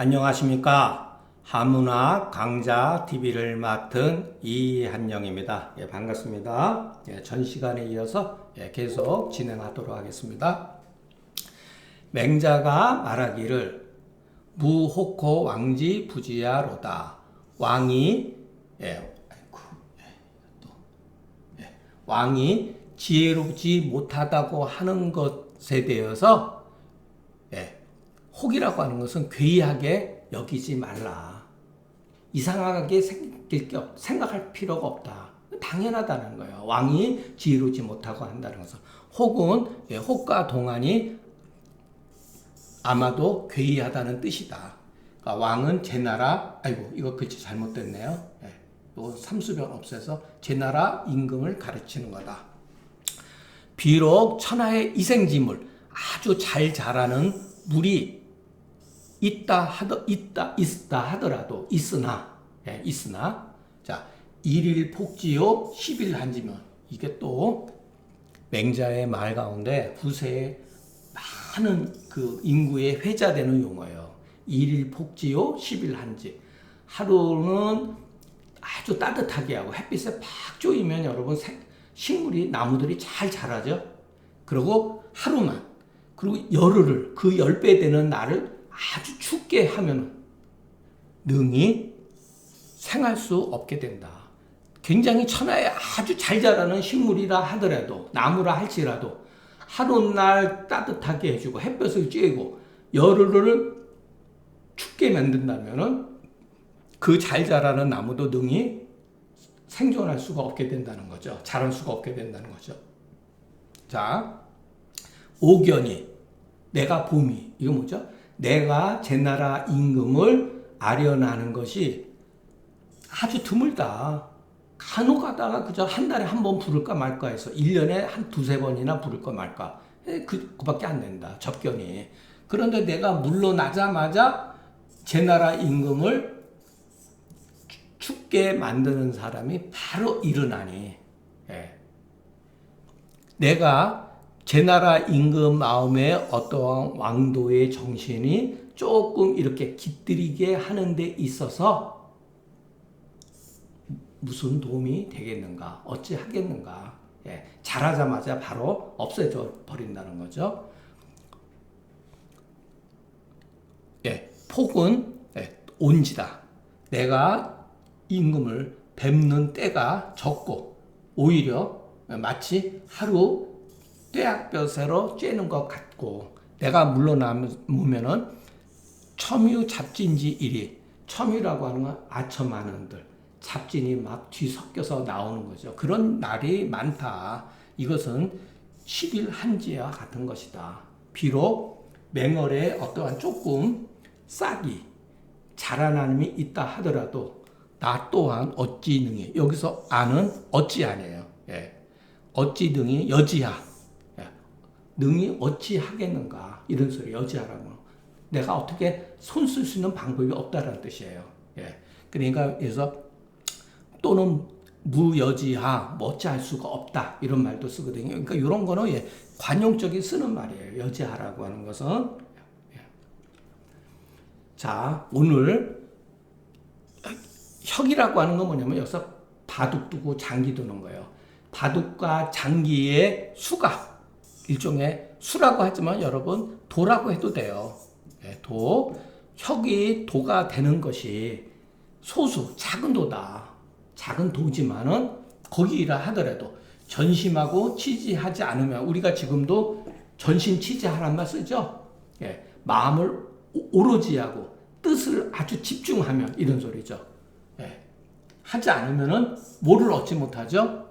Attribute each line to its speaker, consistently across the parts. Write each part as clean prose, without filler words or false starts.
Speaker 1: 안녕하십니까. 한문학 강좌 TV를 맡은 이한영입니다. 반갑습니다. 전 시간에 이어서 계속 진행하도록 하겠습니다. 맹자가 말하기를 무호코 왕지 부지야로다. 왕이 지혜롭지 못하다고 하는 것에 대해서 혹이라고 하는 것은 괴이하게 여기지 말라. 이상하게 생각할 필요가 없다. 당연하다는 거예요. 왕이 지혜롭지 못하고 한다는 것은. 혹은 혹과 동안이 아마도 괴이하다는 뜻이다. 그러니까 왕은 제 나라, 이거 글씨 잘못됐네요. 요 삼수변 없애서 제 나라 임금을 가르치는 거다. 비록 천하의 이생지물, 아주 잘 자라는 물이 있다 하더라도, 있으나, 자, 일일폭지요, 10일한지면, 이게 또, 맹자의 말 가운데 후세에 많은 그 인구에 회자되는 용어예요. 일일폭지요, 10일한지. 하루는 아주 따뜻하게 하고, 햇빛에 팍 쪼이면 여러분, 식물이, 나무들이 잘 자라죠? 그리고 하루만, 그리고 열흘을, 그 10배 되는 날을 아주 춥게 하면 능히 생할 수 없게 된다. 굉장히 천하에 아주 잘 자라는 식물이라 하더라도, 나무라 할지라도 하루날 따뜻하게 해주고 햇볕을 쬐고 열흘을 춥게 만든다면 그 잘 자라는 나무도 능히 생존할 수가 없게 된다는 거죠. 자랄 수가 없게 된다는 거죠. 자, 오견이, 내가 봄이, 이거 뭐죠? 내가 제 나라 임금을 아련하는 것이 아주 드물다. 간혹 가다가 그저 한 달에 한 번 부를까 말까 해서 1년에 한 두세 번이나 부를까 말까. 그밖에 안 된다. 접견이. 그런데 내가 물러나자마자 제 나라 임금을 춥게 만드는 사람이 바로 일어나니. 내가 제 나라 임금 마음에 어떠한 왕도의 정신이 조금 이렇게 깃들이게 하는 데 있어서 무슨 도움이 되겠는가? 어찌 하겠는가? 자라자마자 바로 없어져 버린다는 거죠. 폭은 온지다. 내가 임금을 뵙는 때가 적고 오히려 마치 하루 떼약볕으로 쬐는 것 같고, 내가 물러나면은 첨유 잡진지 일이, 첨유라고 하는 건 아첨하는들, 잡진이 막 뒤섞여서 나오는 거죠. 그런 날이 많다. 이것은 10일 한지와 같은 것이다. 비록 맹월에 어떠한 조금 싹이 자라남이 있다 하더라도 나 또한 어찌 능히, 여기서 아는 어찌하네요. 어찌 능히 여지하, 능히 어찌 하겠는가, 이런 소리. 여지하라고, 내가 어떻게 손 쓸 수 있는 방법이 없다는 뜻이에요. 그러니까 그래서 또는 무여지하, 어찌할 수가 없다, 이런 말도 쓰거든요. 그러니까 이런 거는 관용적인 쓰는 말이에요. 여지하라고 하는 것은. 자, 오늘 혁이라고 하는 건 뭐냐면 여기서 바둑 두고 장기 두는 거예요. 바둑과 장기의 수가 일종의 수라고 하지만 여러분 도라고 해도 돼요. 혁이 도가 되는 것이 소수, 작은 도다. 작은 도지만은 거기라 하더라도 전심하고 치지하지 않으면, 우리가 지금도 전심 치지하란 말 쓰죠. 마음을 오로지 하고 뜻을 아주 집중하면, 이런 소리죠. 하지 않으면은 뭐를 얻지 못하죠?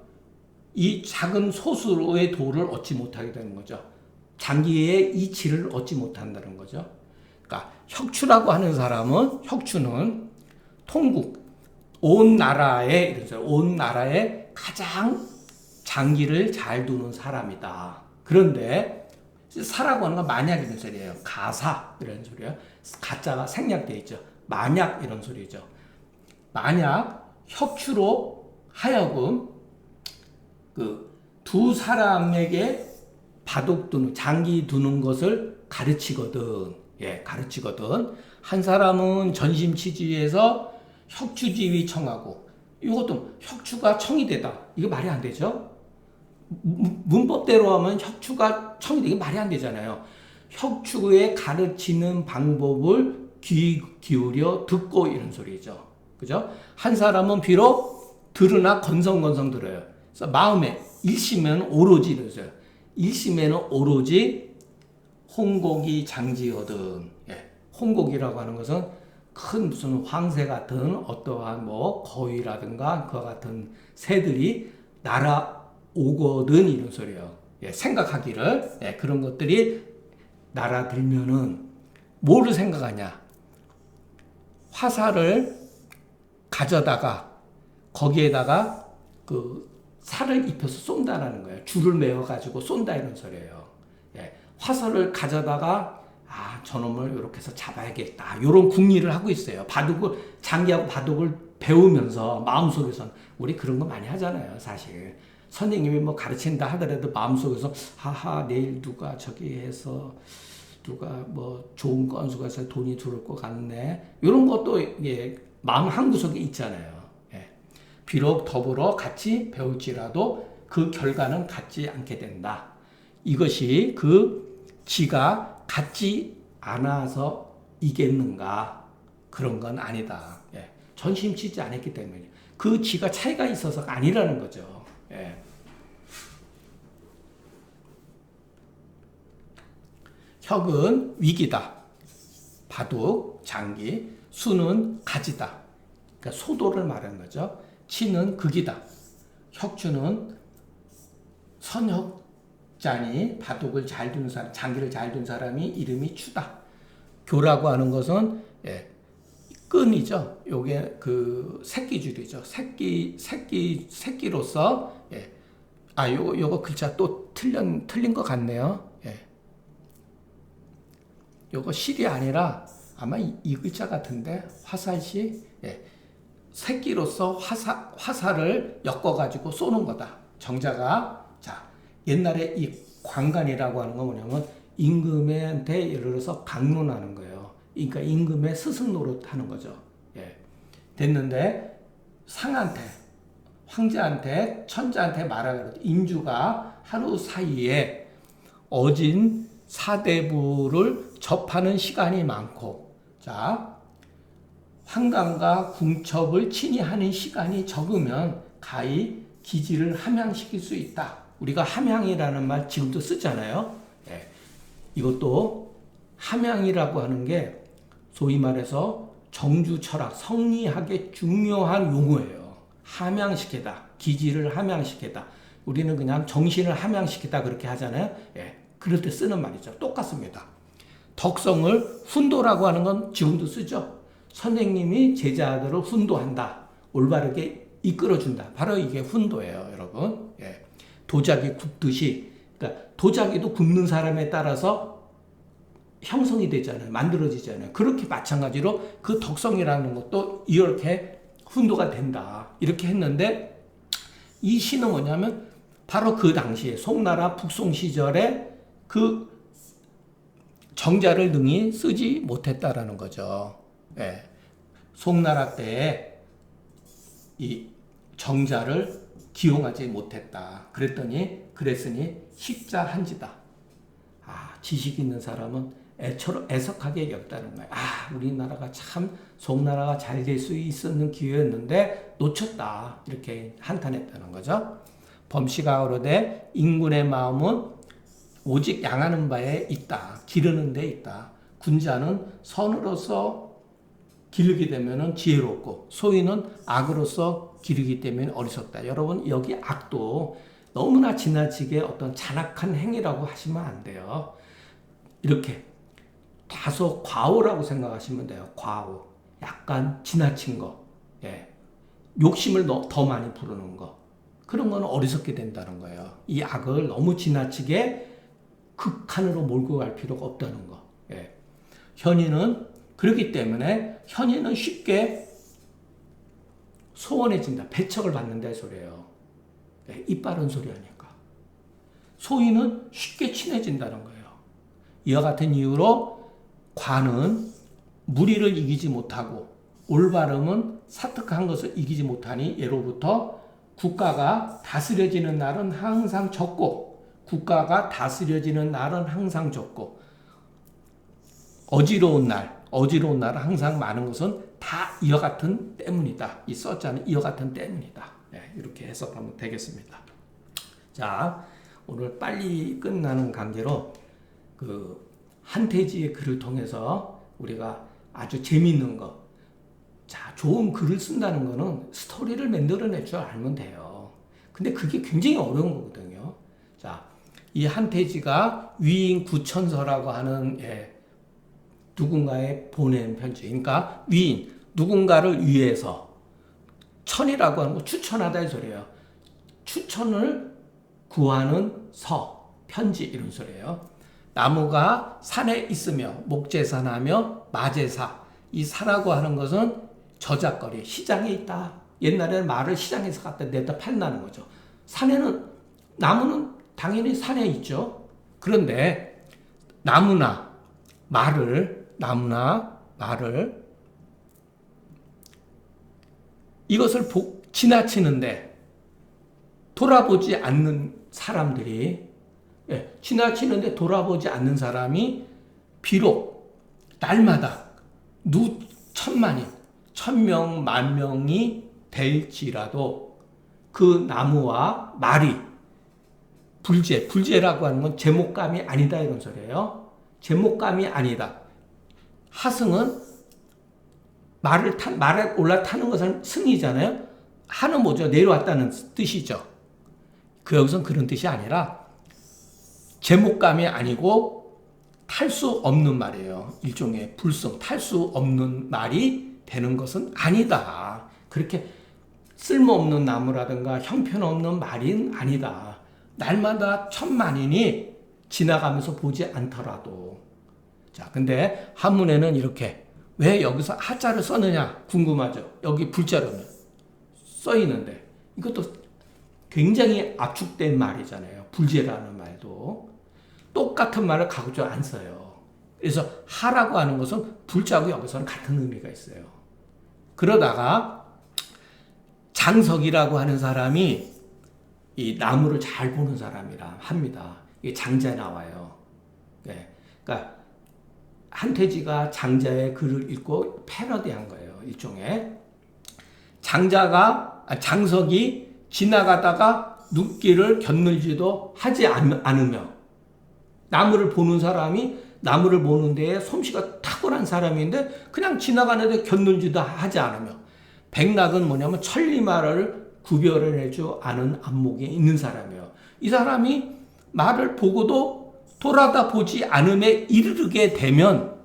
Speaker 1: 이 작은 소수의 도를 얻지 못하게 되는 거죠. 장기의 이치를 얻지 못한다는 거죠. 그러니까 혁추라고 하는 사람은, 혁추는 통국, 온 나라에 가장 장기를 잘 두는 사람이다. 그런데 사라고 하는 건 만약, 이런 소리예요. 가사, 이런 소리예요. 가짜가 생략되어 있죠. 만약, 이런 소리죠. 만약 혁추로 하여금 그 두 사람에게 바둑 두는, 장기 두는 것을 가르치거든. 가르치거든. 한 사람은 전심치지에서 혁추지위 청하고, 이것도 혁추가 청이 되다. 이거 말이 안 되죠? 문법대로 하면 혁추가 청이 되게 말이 안 되잖아요. 혁추에 가르치는 방법을 귀 기울여 듣고 이런 소리죠. 그죠? 한 사람은 비록 들으나 건성건성 들어요. 그래서 마음에 일심에는 오로지 이러세요. 일심에는 오로지 홍곡이 장지거든. 홍곡이라고 하는 것은 큰 무슨 황새 같은 어떠한 뭐 거위라든가 그와 같은 새들이 날아오거든 이런 소리예요. 생각하기를 그런 것들이 날아들면은 뭐를 생각하냐? 화살을 가져다가 거기에다가 그 살을 입혀서 쏜다라는 거예요. 줄을 메워 가지고 쏜다 이런 소리예요. 화살을 가져다가 저놈을 이렇게 해서 잡아야겠다. 이런 궁리를 하고 있어요. 바둑을 장기하고 바둑을 배우면서 마음속에선 우리 그런 거 많이 하잖아요. 사실 선생님이 뭐 가르친다 하더라도 마음속에서 하하 내일 누가 저기 해서 누가 뭐 좋은 건수가 해서 돈이 들어올 것 같네. 이런 것도 마음 한구석에 있잖아요. 비록 더불어 같이 배울지라도 그 결과는 같지 않게 된다. 이것이 그 지가 같지 않아서 이겼는가? 그런 건 아니다. 전심치지 않았기 때문에 그 지가 차이가 있어서가 아니라는 거죠. 혁은 위기다. 바둑, 장기, 수는 가지다. 그러니까 소도를 말하는 거죠. 치는 극이다. 혁주는 선혁자니 바둑을 잘 두는 사람, 장기를 잘 두는 사람이 이름이 추다. 교라고 하는 것은 끈이죠. 요게 그 새끼줄이죠. 새끼로서 요거 글자 또 틀린 것 같네요. 요거 실이 아니라 아마 이 글자 같은데 화살시 새끼로서 화살을 엮어가지고 쏘는 거다. 정자가 옛날에 이 관간이라고 하는 건 뭐냐면 임금한테 예를 들어서 강론하는 거예요. 그러니까 임금의 스승 노릇하는 거죠. 됐는데 상한테 황제한테 천자한테 말하기로 인주가 하루 사이에 어진 사대부를 접하는 시간이 많고 황당과 궁첩을 친히 하는 시간이 적으면 가히 기지를 함양시킬 수 있다. 우리가 함양이라는 말 지금도 쓰잖아요. 이것도 함양이라고 하는 게 소위 말해서 정주 철학, 성리학의 중요한 용어예요. 함양시키다, 기지를 함양시키다. 우리는 그냥 정신을 함양시키다 그렇게 하잖아요. 그럴 때 쓰는 말이죠. 똑같습니다. 덕성을 훈도라고 하는 건 지금도 쓰죠. 선생님이 제자들을 훈도한다. 올바르게 이끌어준다. 바로 이게 훈도예요, 여러분. 도자기 굽듯이, 그러니까 도자기도 굽는 사람에 따라서 형성이 되잖아요. 만들어지잖아요. 그렇게 마찬가지로 그 덕성이라는 것도 이렇게 훈도가 된다. 이렇게 했는데 이 시는 뭐냐면 바로 그 당시에 송나라 북송 시절에 그 정자를 능히 쓰지 못했다라는 거죠. 송나라 때에 이 정자를 기용하지 못했다. 그랬으니 십자한지다. 지식 있는 사람은 애석하게 여겼다는 거예요. 우리나라가 참 송나라가 잘 될 수 있었는 기회였는데 놓쳤다. 이렇게 한탄했다는 거죠. 범시가 그러되 인군의 마음은 오직 양하는 바에 있다. 기르는 데 있다. 군자는 선으로서 기르게 되면 지혜롭고 소인은 악으로서 기르기 때문에 어리석다. 여러분 여기 악도 너무나 지나치게 어떤 잔악한 행위라고 하시면 안 돼요. 이렇게 다소 과오라고 생각하시면 돼요. 과오. 약간 지나친 거. 욕심을 더 많이 부르는 거. 그런 거는 어리석게 된다는 거예요. 이 악을 너무 지나치게 극한으로 몰고 갈 필요가 없다는 거. 현인은 그렇기 때문에 현인은 쉽게 소원해진다. 배척을 받는다 소리예요. 이빨은 소리 하니까. 소인은 쉽게 친해진다는 거예요. 이와 같은 이유로 관은 무리를 이기지 못하고 올바름은 사특한 것을 이기지 못하니 예로부터 국가가 다스려지는 날은 항상 적고 국가가 다스려지는 날은 항상 적고 어지러운 날은 항상 많은 것은 다 이와 같은 때문이다. 이 써자는 이와 같은 때문이다. 네, 이렇게 해석하면 되겠습니다. 자, 오늘 빨리 끝나는 관계로 그 한태지의 글을 통해서 우리가 아주 재미있는 거, 자, 좋은 글을 쓴다는 거는 스토리를 만들어낼 줄 알면 돼요. 근데 그게 굉장히 어려운 거거든요. 자, 이 한태지가 위인 구천서라고 하는 누군가에 보낸 편지. 그러니까 위인, 누군가를 위해서 천이라고 하는 거 추천하다 이 소리예요. 추천을 구하는 서, 편지 이런 소리예요. 나무가 산에 있으며 목재산하며 마제사. 이 사라고 하는 것은 저작거리, 시장에 있다. 옛날에는 말을 시장에서 갖다 내다 판다는 거죠. 나무는 당연히 산에 있죠. 그런데 나무나 말을 이것을 지나치는데 돌아보지 않는 사람들이 지나치는데 돌아보지 않는 사람이 비록 날마다 천만인, 1000명, 10,000명이 될지라도 그 나무와 말이 불제라고 하는 건 제목감이 아니다 이런 소리예요. 제목감이 아니다. 하승은 말에 올라타는 것은 승이잖아요. 하는 뭐죠? 내려왔다는 뜻이죠. 여기서는 그런 뜻이 아니라 제목감이 아니고 탈 수 없는 말이에요. 일종의 불성, 탈 수 없는 말이 되는 것은 아니다. 그렇게 쓸모없는 나무라든가 형편없는 말은 아니다. 날마다 천만인이 지나가면서 보지 않더라도. 자, 근데 한문에는 이렇게 왜 여기서 하자를 썼느냐 궁금하죠. 여기 불자로는 써 있는데 이것도 굉장히 압축된 말이잖아요. 불제라는 말도 똑같은 말을 가급적 안 써요. 그래서 하라고 하는 것은 불자고 여기서는 같은 의미가 있어요. 그러다가 장석이라고 하는 사람이 이 나무를 잘 보는 사람이라 합니다. 이게 장자에 나와요. 네. 그러니까 한태지가 장자의 글을 읽고 패러디한 거예요. 일종의 장석이 지나가다가 눈길을 겨누지도 하지 않으며 나무를 보는 사람이 나무를 보는 데에 솜씨가 탁월한 사람인데 그냥 지나가는데 겨누지도 하지 않으며 백낙은 뭐냐면 천리말을 구별해낼 줄 아는 안목이 있는 사람이에요. 이 사람이 말을 보고도 돌아다 보지 않음에 이르게 되면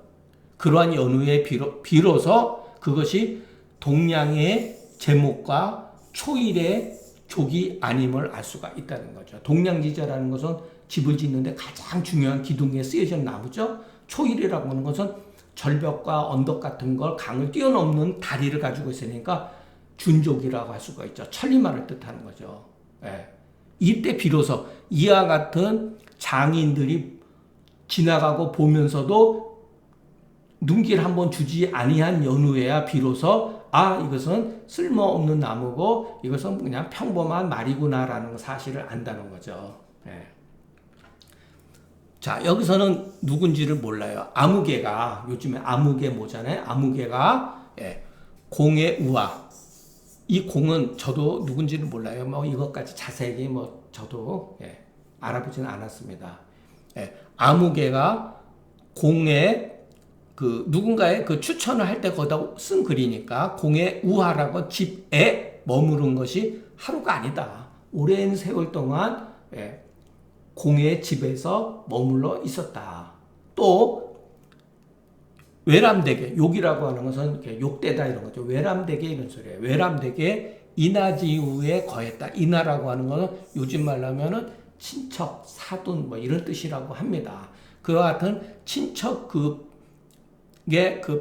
Speaker 1: 그러한 연후에 비로소 그것이 동량의 제목과 초일의 족이 아님을 알 수가 있다는 거죠. 동량지자라는 것은 집을 짓는데 가장 중요한 기둥에 쓰여진 나무죠. 초일이라고 하는 것은 절벽과 언덕 같은 걸 강을 뛰어넘는 다리를 가지고 있으니까 준족이라고 할 수가 있죠. 천리말을 뜻하는 거죠. 예. 이때 비로소 이와 같은 장인들이 지나가고 보면서도 눈길 한번 주지 아니한 연후에야 비로소 이것은 쓸모없는 나무고 이것은 그냥 평범한 말이구나라는 사실을 안다는 거죠. 예. 자, 여기서는 누군지를 몰라요. 아무개가 요즘에 아무개 뭐잖아요. 아무개가 공의 우화. 이 공은 저도 누군지는 몰라요. 이것까지 자세히 저도 알아보지는 않았습니다. 아무개가 공의 누군가의 추천을 할 때 거기다 쓴 글이니까 공의 우화라고 집에 머무른 것이 하루가 아니다. 오랜 세월 동안 공의 집에서 머물러 있었다. 또 외람되게 욕이라고 하는 것은 이렇게 욕되다 이런 거죠. 외람되게 이런 소리예요. 외람되게 인하지우에 거했다. 인하라고 하는 것은 요즘 말로 하면은 친척, 사돈 이런 뜻이라고 합니다. 그와 같은 친척 그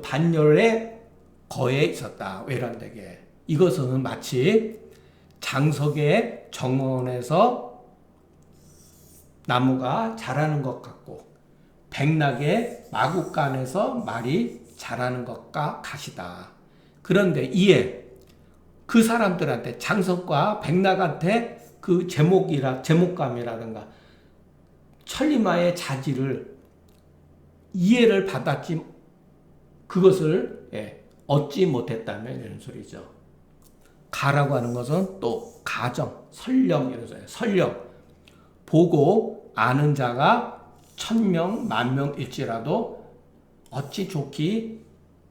Speaker 1: 반열에 거해 있었다. 외람되게. 이것은 마치 장석의 정원에서 나무가 자라는 것 같고 백낙의 마구간에서 말이 자라는 것과 같이다. 그런데 이에 그 사람들한테 장석과 백낙한테 그 제목감이라든가 천리마의 자질을 이해를 받았지 그것을 얻지 못했다면 이런 소리죠. 가라고 하는 것은 또 가정, 설령 이런 소리예요. 설령 보고 아는 자가 1000명, 10,000명일지라도 어찌 좋기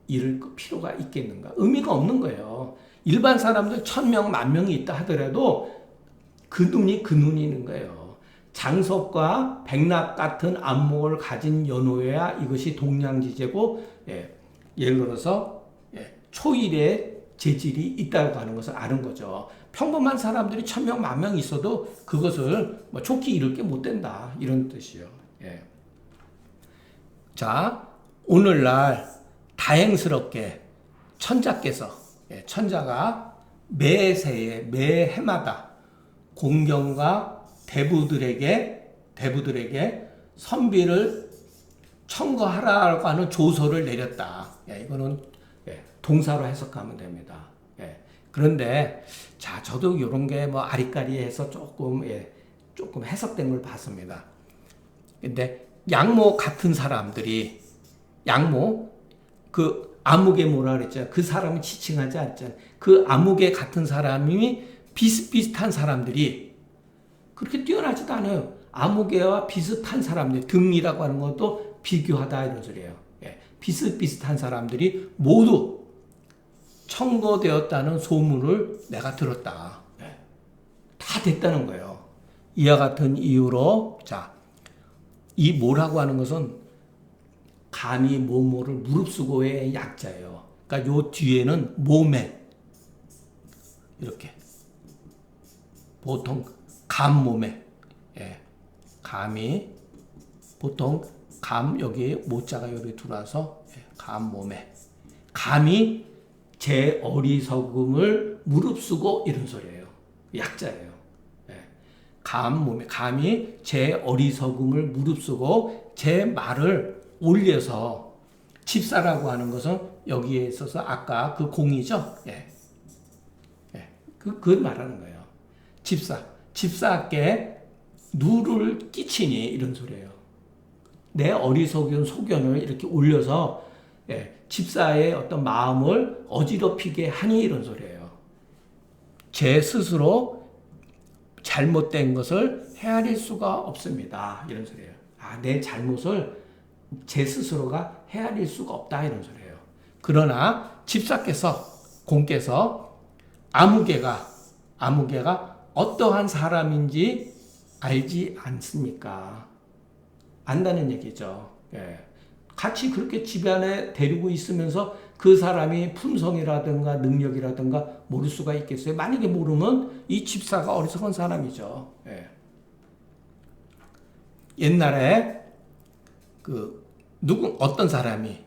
Speaker 1: 이를 필요가 있겠는가? 의미가 없는 거예요. 일반 사람들 1000명, 10,000명이 있다 하더라도 그 눈이 그 눈이는 거예요. 장석과 백낙 같은 안목을 가진 연호여야 이것이 동량지제고, 예를 들어서 초일의 재질이 있다고 하는 것을 아는 거죠. 평범한 사람들이 1000명, 10,000명 있어도 그것을 뭐 좋게 이룰 게 못 된다. 이런 뜻이요. 자, 오늘날 다행스럽게 천자께서, 천자가 매세에, 매해마다 공경과 대부들에게 선비를 청거하라고 하는 조서를 내렸다. 이거는 동사로 해석하면 됩니다. 그런데 자, 저도 이런 게 뭐 아리까리해서 조금 해석된 걸 봤습니다. 근데 양모 같은 사람들이 그 아무개 뭐라 그랬죠? 그 사람을 지칭하지 않잖아요. 그 아무개 같은 사람이 비슷비슷한 사람들이 그렇게 뛰어나지도 않아요. 아무개와 비슷한 사람들, 등이라고 하는 것도 비교하다 이런 소리예요. 비슷비슷한 사람들이 모두 청거되었다는 소문을 내가 들었다. 다 됐다는 거예요. 이와 같은 이유로, 자, 이 뭐라고 하는 것은 감히 뭐뭐를 무릅쓰고의 약자예요. 그러니까 요 뒤에는 몸에 이렇게 보통 감몸에 감이 보통 감 여기 모자가 여기 들어와서 감몸에 감이 제 어리석음을 무릅쓰고 이런 소리예요. 약자예요. 감몸에 감이 제 어리석음을 무릅쓰고 제 말을 올려서 집사라고 하는 것은 여기에 있어서 아까 그 공이죠. 그걸 말하는 거예요. 집사께 누를 끼치니 이런 소리예요. 내 어리석은 소견을 이렇게 올려서 집사의 어떤 마음을 어지럽히게 하니 이런 소리예요. 제 스스로 잘못된 것을 헤아릴 수가 없습니다. 이런 소리예요. 내 잘못을 제 스스로가 헤아릴 수가 없다 이런 소리예요. 그러나 공께서 아무개가 어떠한 사람인지 알지 않습니까? 안다는 얘기죠. 같이 그렇게 집안에 데리고 있으면서 그 사람이 품성이라든가 능력이라든가 모를 수가 있겠어요? 만약에 모르면 이 집사가 어리석은 사람이죠. 옛날에 어떤 사람이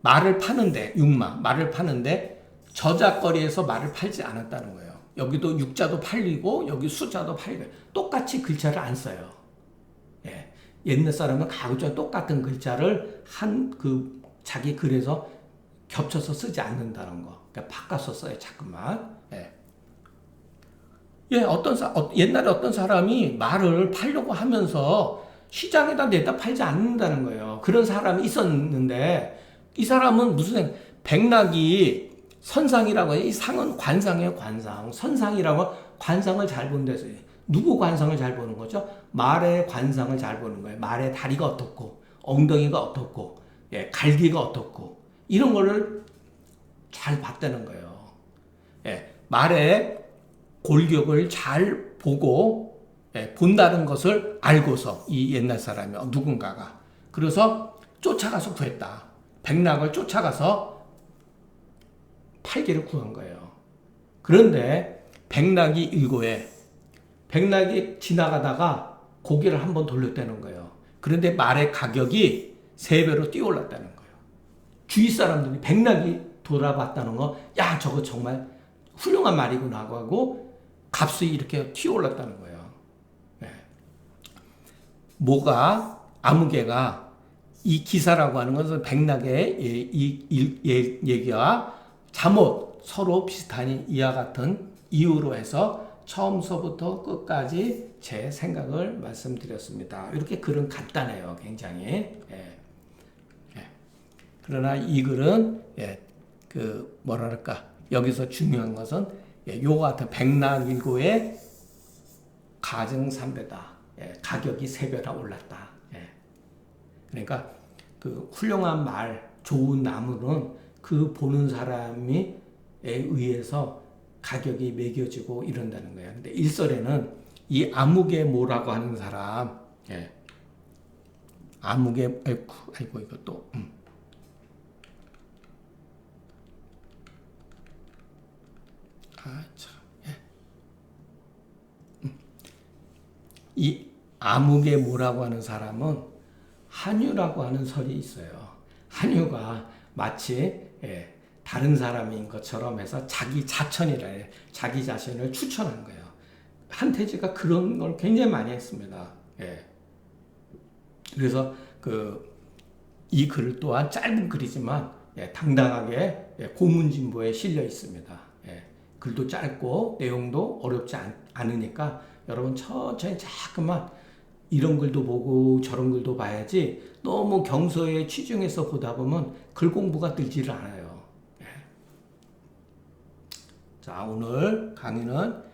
Speaker 1: 말을 파는데 말을 파는데 저작거리에서 말을 팔지 않았다는 거예요. 여기도 육자도 팔리고 여기 숫자도 팔리고 똑같이 글자를 안 써요. 옛날 사람은 가급적 똑같은 글자를 자기 글에서 겹쳐서 쓰지 않는다는 거. 그러니까 바꿔서 써요, 자꾸만. 옛날에 어떤 사람이 말을 팔려고 하면서 시장에다 내다 팔지 않는다는 거예요. 그런 사람이 있었는데, 이 사람은 무슨 백낙이 선상이라고 해요. 이 상은 관상이에요, 관상. 선상이라고 관상을 잘 본대서요. 누구 관상을 잘 보는 거죠? 말의 관상을 잘 보는 거예요. 말의 다리가 어떻고, 엉덩이가 어떻고, 갈기가 어떻고, 이런 거를 잘 봤다는 거예요. 말의 골격을 잘 보고, 본다는 것을 알고서 이 옛날 사람이 누군가가. 그래서 쫓아가서 구했다. 백낙을 쫓아가서 팔기를 구한 거예요. 그런데 백낙이 일고에 백낙이 지나가다가 고개를 한번 돌렸다는 거예요. 그런데 말의 가격이 3배로 뛰어올랐다는 거예요. 주위 사람들이 백낙이 돌아봤다는 거, 야, 저거 정말 훌륭한 말이구나 하고 값이 이렇게 튀어올랐다는 거예요. 아무개가 이 기사라고 하는 것은 백락의 얘기와 잠옷 서로 비슷한 이와 같은 이유로 해서 처음서부터 끝까지 제 생각을 말씀드렸습니다. 이렇게 글은 간단해요, 굉장히. 예. 예. 그러나 이 글은 그 뭐랄까 여기서 중요한 것은 요와 같은 백락일고의 가정 3배다. 가격이 3배나 올랐다. 그러니까 그 훌륭한 말, 좋은 나무는 그 보는 사람에 의해서 가격이 매겨지고 이런다는 거예요. 근데 일설에는 이 아무개 모라고 하는 사람, 아무개, 아이고 이것도 이 아무개 모라고 하는 사람은 한유라고 하는 설이 있어요. 한유가 마치 다른 사람인 것처럼 해서 자기 자천이라 해요. 자기 자신을 추천한 거예요. 한태지가 그런 걸 굉장히 많이 했습니다. 그래서 이 글 또한 짧은 글이지만 당당하게 고문진보에 실려 있습니다. 글도 짧고 내용도 어렵지 않으니까 여러분 천천히 자꾸만 이런 글도 보고 저런 글도 봐야지 너무 경서에 치중해서 보다 보면 글 공부가 들지를 않아요. 자, 오늘 강의는